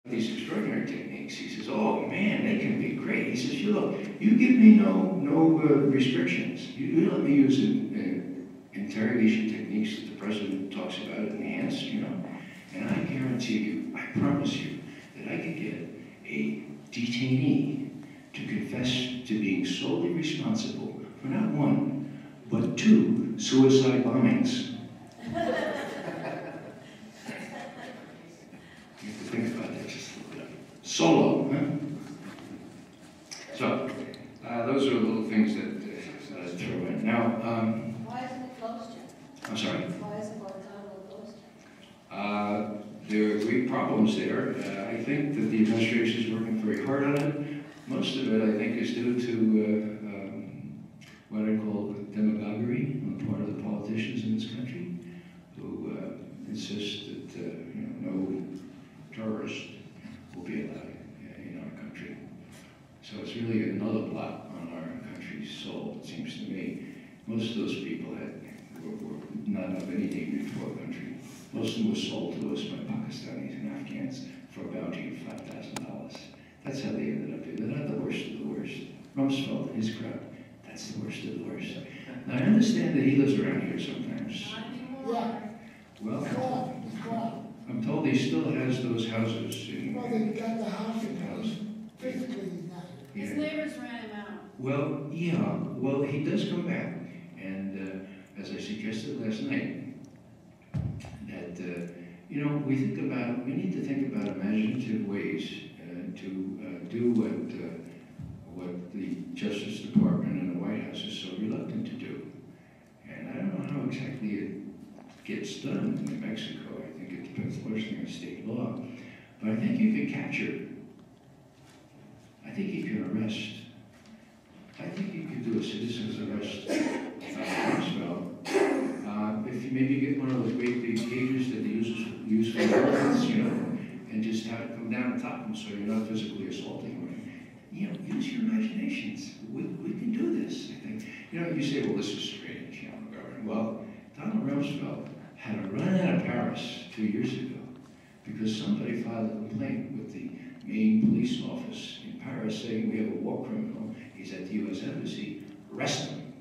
these extraordinary techniques. He says, oh man, they can be great. He says, look, you give me no restrictions. You let me use interrogation techniques that the president talks about enhanced, and I guarantee you, I promise you, that I could get a detainee to confess to being solely responsible for not one, but 2 suicide bombings. You have to think about that just a little bit. Solo, huh? So, those are little things that I throw in. Now, why isn't it closed yet? I'm sorry? Why isn't Guantanamo closed yet? There are great problems there. I think that the administration is working very hard on it. Most of it, I think, is due to what I call demagoguery on the part of the politicians in this country, who insist that no terrorist will be allowed in our country. So it's really another blot on our country's soul, it seems to me. Most of those people were not of any dignity for our country. Most of them were sold to us by Pakistanis and Afghans for a bounty of $5,000. That's how they ended up here. They're not the worst of the worst. Rumsfeld and his crowd, that's the worst of the worst. Now, I understand that he lives around here sometimes. Yeah. Well, I'm told he still has those houses. Well, they got the house in house. Physically, he's not. His neighbors ran him out. Well, yeah. Well, he does come back. And as I suggested last night, that, we need to think about imaginative ways to do what the Justice Department and the White House is so reluctant to do. And I don't know how exactly it gets done in New Mexico. I think it depends largely on state law. But I think you can capture. I think you can arrest. I think you could do a citizen's arrest if you maybe get one of those great big cages that they use for elephants, and just have it come down and top them so you're not physically assaulting them. Use your imaginations. We can do this, I think. You say, well, this is strange, McGovern. Well, Donald Rumsfeld had a run out of Paris 2 years ago because somebody filed a complaint with the Maine police office in Paris saying we have a war criminal. He's at the U.S. Embassy. Arrest him.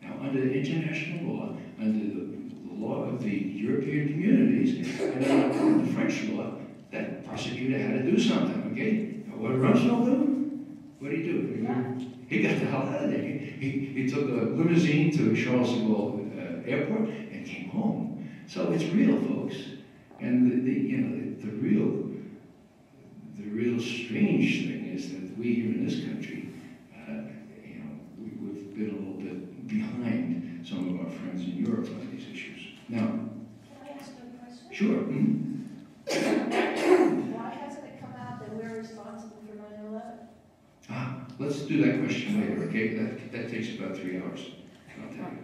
Now, under international law, under the law of the European communities, and under the French law, that prosecutor had to do something, okay? Now, what did Rumsfeld do? What did he do? He got the hell out of there. He took a limousine to Charles de Gaulle airport and came home. So it's real, folks. And the real strange thing is that we here in this country, we've been a little bit behind some of our friends in Europe on these issues. Now, Can I ask you a question? sure. Why hasn't it come out that we're responsible for 9/11? Let's do that question later, okay? That takes about 3 hours. I'll tell you.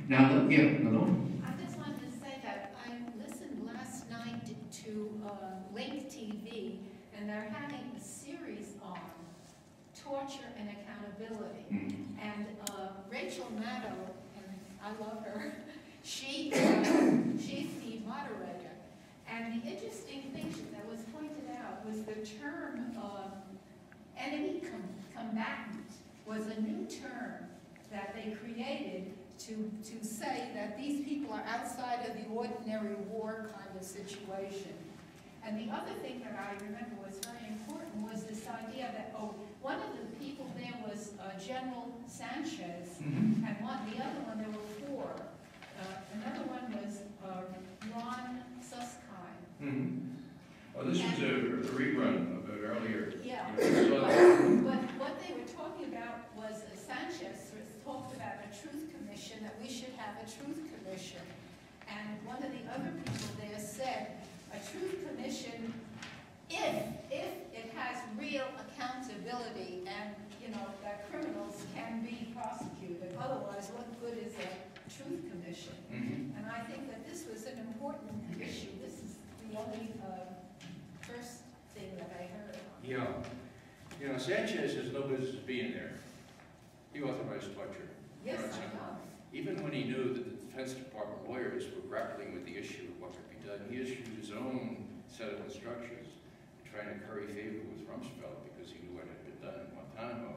Another one? I just wanted to say that I listened last night to Link TV, and they're having a series on torture and accountability. Mm-hmm. And Rachel Maddow, and I love her, she's the moderator. And the interesting thing that was pointed out was the term enemy combatant was a new term that they created to say that these people are outside of the ordinary war kind of situation. And the other thing that I remember was very important was this idea that, one of the people there was General Sanchez, Mm-hmm. and the other one, there were 4. Another one was Ron Suskind. Mm-hmm. Oh, this was a rerun of it earlier. Yeah. But what they were talking about was Sanchez talked about a truth commission, that we should have a truth commission. And one of the other people there said, a truth commission, if it has real accountability and, that criminals can be prosecuted. Otherwise, what good is a truth commission? Mm-hmm. And I think that this was an important issue. This is the only first thing that I heard. Yeah. Sanchez has no business being there. He authorized torture. Yes, I know. Even when he knew that the Defense Department lawyers were grappling with the issue of what could be done, he issued his own set of instructions, trying to curry favor with Rumsfeld because he knew what had been done in Guantanamo,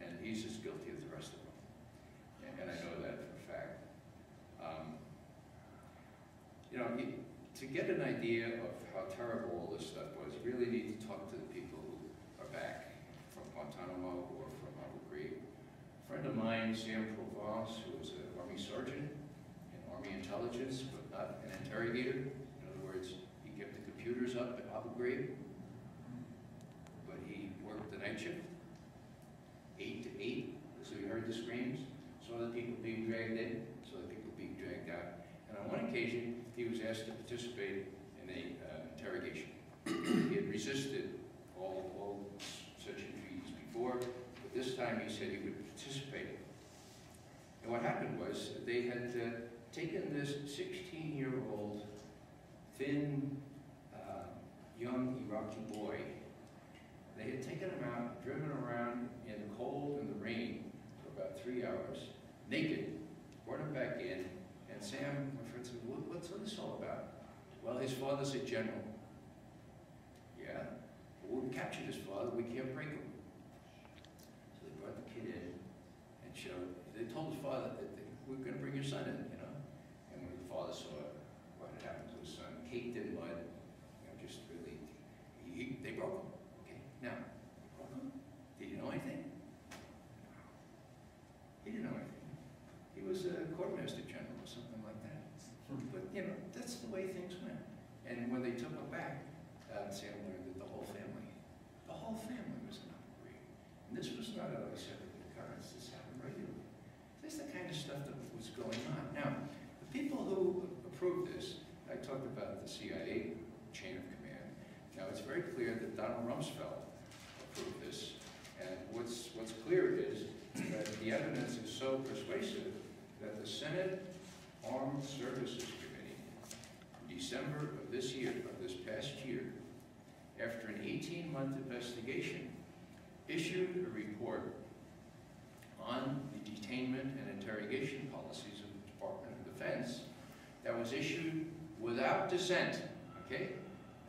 and he's as guilty as the rest of them. And I know that for a fact. You know, to get an idea of how terrible all this stuff was, you really need to talk to the people who are back from Guantanamo or from Abu Ghraib. A friend of mine, Sam Provence, who was an Army sergeant in Army intelligence, but not an interrogator. In other words, he kept the computers up at Abu Ghraib, but he worked the night shift, 8 to 8, so he heard the screams, saw the people being dragged in, saw the people being dragged out. And on one occasion, he was asked to participate in a interrogation. He had resisted all such entreaties before, but this time he said he would participate. And what happened was they had taken this 16-year-old, thin, young Iraqi boy. They had taken him out, driven around in the cold and the rain for about 3 hours, naked, brought him back in, and Sam, my friend, said, what's this all about? Well, his father's a general. Yeah, well, we captured his father, we can't break him. So they brought the kid in and showed, they told his father that we're going to bring your son in, you know. And when the father saw what had happened to his son, caked in mud, you know, just really, they broke him. Okay, now, they broke him? Did he know anything? He didn't know anything. He was a quartermaster general or something like that. But, you know, that's the way things went. And when they took him back, Sam learned that the whole family was in Abu Ghraib. And this was not a separate occurrence. This happened regularly. This is the kind of stuff that was going on. Now, the people who approved this, I talked about the CIA chain of command. Now, it's very clear that Donald Rumsfeld approved this. And what's clear is that the evidence is so persuasive that the Senate Armed Services Committee, in December of this past year, after an 18-month investigation, issued a report on the detainment and interrogation policies of the Department of Defense that was issued without dissent. Okay?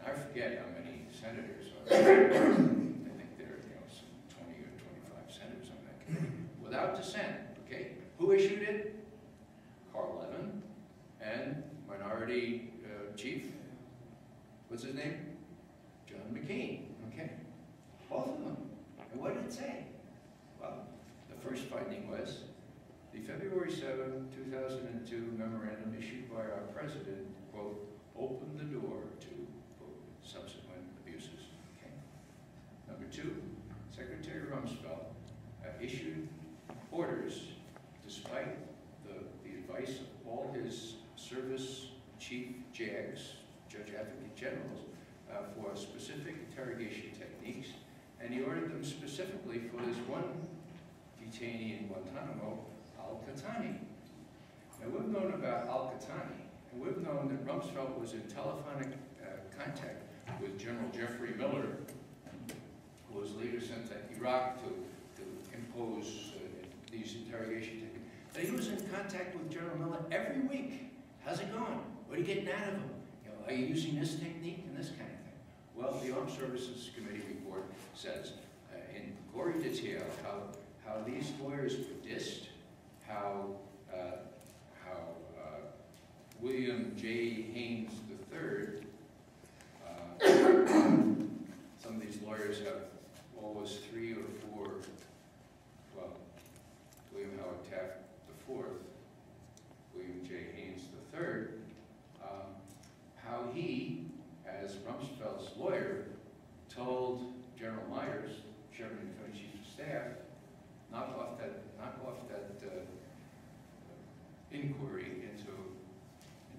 I forget how many senators are there. I think there are some 20 or 25 senators on that committee. Without dissent. Okay? Who issued it? Carl Levin and Minority Chief, what's his name? John McCain. Okay? Both of them. And what did it say? Well, the first finding was the February 7, 2002 memorandum issued by our president, quote, opened the door to, quote, subsequent abuses. Okay? Number 2, Secretary Rumsfeld issued orders, despite the advice of all his service chief JAGs, Judge Advocate Generals, for specific interrogation techniques, and he ordered them specifically for this one detainee in Guantanamo, Al-Qahtani. Now, we've known about Al-Qahtani, and we've known that Rumsfeld was in telephonic contact with General Jeffrey Miller, who was later sent to Iraq to impose these interrogation techniques. But he was in contact with General Miller every week. How's it going? What are you getting out of him? You know, are you using this technique and this kind of thing? Well, the Armed Services Committee report says in gory detail how these lawyers were dissed, how William J. Haynes III, some of these lawyers have always 3 or 4, well, William Howard Taft IV, William J. Haynes III, how he, as Rumsfeld's lawyer, told General Myers, Chairman of the Chief of Staff, knock off that inquiry into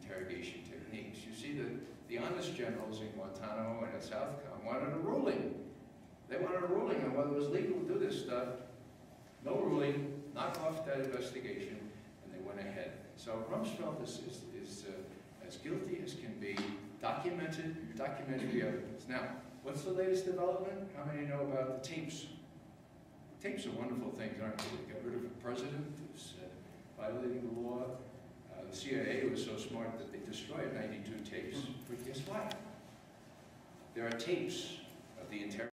interrogation techniques. You see, the honest generals in Guantanamo and at Southcom wanted a ruling. They wanted a ruling on whether it was legal to do this stuff. No ruling, knock off that investigation, and they went ahead. So Rumsfeld is as guilty as can be, documentary evidence. Now, what's the latest development? How many know about the tapes? Tapes are wonderful things, aren't they? They got rid of a president who's violating the law. The CIA was so smart that they destroyed 92 tapes. But guess what? There are tapes